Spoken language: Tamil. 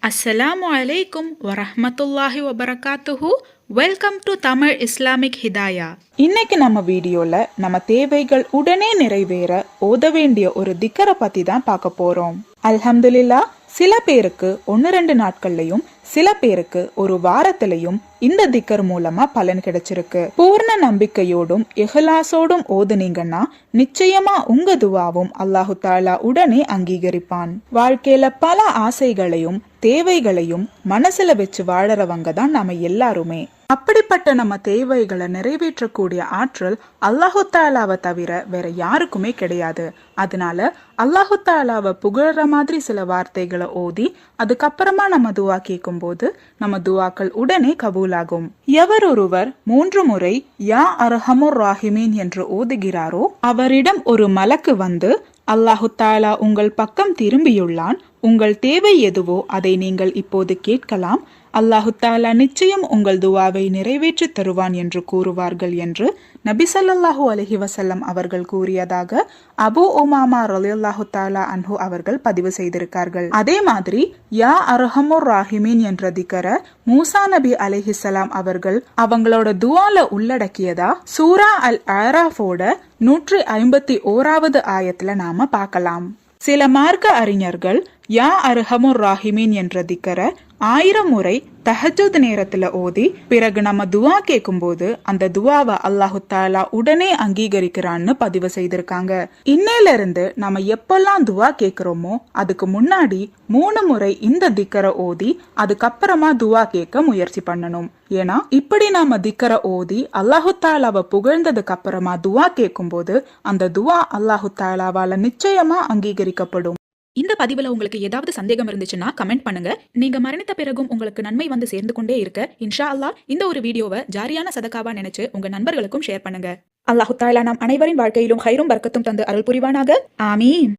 அஸ்ஸலாமு அலைக்கும் வரஹ்மத்துல்லாஹி வபரகாத்துஹு. Welcome to Tamil Islamic Hidaya. இன்னைக்கு நம்ம வீடியோல நம்ம தேவைகள் உடனே நிறைவேற ஓத வேண்டிய ஒரு திக்கரை பத்தி தான் பார்க்க போறோம். அல்ஹம்துலில்லாஹ், சில பேருக்கு 1-2 நாட்கள்லயும் சில பேருக்கு ஒரு வாரத்திலையும் இந்த திக்கர் மூலமா பலன் கிடைச்சிருக்கு. பூர்ண நம்பிக்கையோடும் இஹ்லாஸோடும் ஓதுனீங்கன்னா நிச்சயமா உங்க துவாவும் அல்லாஹு தாலா உடனே அங்கீகரிப்பான். வாழ்க்கையில பல ஆசைகளையும் தேவைகளையும் மனசுல வச்சு வாழறவங்க தான் நாம எல்லாருமே. அப்படிப்பட்ட நம்ம தேவைகளை நிறைவேற்றக்கூடிய ஆற்றல் அல்லாஹு தாலாவை தவிர வேற யாருக்குமே கிடையாது. அதனால அல்லாஹு தாலாவை புகழற மாதிரி சில வார்த்தைகளை ஓதி அதுக்கப்புறமா நம்ம துவா கேட்கும் போது நம்ம துவாக்கள் உடனே கபூலாகும். எவர் ஒருவர் 3 முறை யா அர்ஹமுர் ராஹிமீன் என்று ஓதுகிறாரோ அவரிடம் ஒரு மலக்கு வந்து, அல்லாஹு தாலா உங்கள் பக்கம் திரும்பியுள்ளான், உங்கள் தேவை எதுவோ அதை நீங்கள் இப்போது கேட்கலாம், அல்லாஹு தாலா நிச்சயம் உங்கள் துவாவை நிறைவேற்றி தருவான் என்று கூறுவார்கள் என்று நபி ஸல்லல்லாஹு அலைஹி வஸல்லம் அவர்கள் கூறியதாக அபூ உமாமா ரலியல்லாஹு தஆலா அன்ஹு அவர்கள் பதிவு செய்திருக்கார்கள். அதே மாதிரி யா அர்ஹமுர் ராஹிமீன் என்ற திக்கரை மூசா நபி அலைஹிஸ்ஸலாம் அவர்கள் அவங்களோட துவால உள்ளடக்கியதா சூரா அல் ஆராஃபோட 151வது ஆயத்துல நாம பார்க்கலாம். சில மார்க்க அறிஞர்கள் யா அர்ஹமுர் ராஹிமீன் என்ற திக்கரை 1000 முறை தஹஜ்ஜுத் நேரத்துல ஓதி பிறகு நம்ம துவா கேட்கும் போது அந்த துவாவை அல்லாஹு தாலா உடனே அங்கீகரிக்கிறான்னு பதிவு செய்திருக்காங்க. இன்னையில இருந்து நம்ம எப்பெல்லாம் துவா கேட்கிறோமோ அதுக்கு முன்னாடி 3 முறை இந்த திக்கரை ஓதி அதுக்கப்புறமா துவா கேட்க முயற்சி பண்ணணும். ஏன்னா இப்படி நாம திக்கரை ஓதி அல்லாஹு தாலாவை புகழ்ந்ததுக்கு அப்புறமா துவா கேட்கும் போது அந்த துவா அல்லாஹு தாலாவால நிச்சயமா அங்கீகரிக்கப்படும். இந்த பதிவுல உங்களுக்கு ஏதாவது சந்தேகம் இருந்துச்சுன்னா கமெண்ட் பண்ணுங்க. நீங்க மரணித்த பிறகும் உங்களுக்கு நன்மை வந்து சேர்ந்து கொண்டே இருக்க இன்ஷா அல்லாஹ் இந்த ஒரு வீடியோவை ஜாரியான சதகாவா நினைச்சு உங்க நண்பர்களுக்கும் ஷேர் பண்ணுங்க. அல்லாஹு தாலா நாம் அனைவரின் வாழ்க்கையிலும் ஹைரும் பர்க்கத்தும் தந்து அருள் புரிவானாக. ஆமீன்.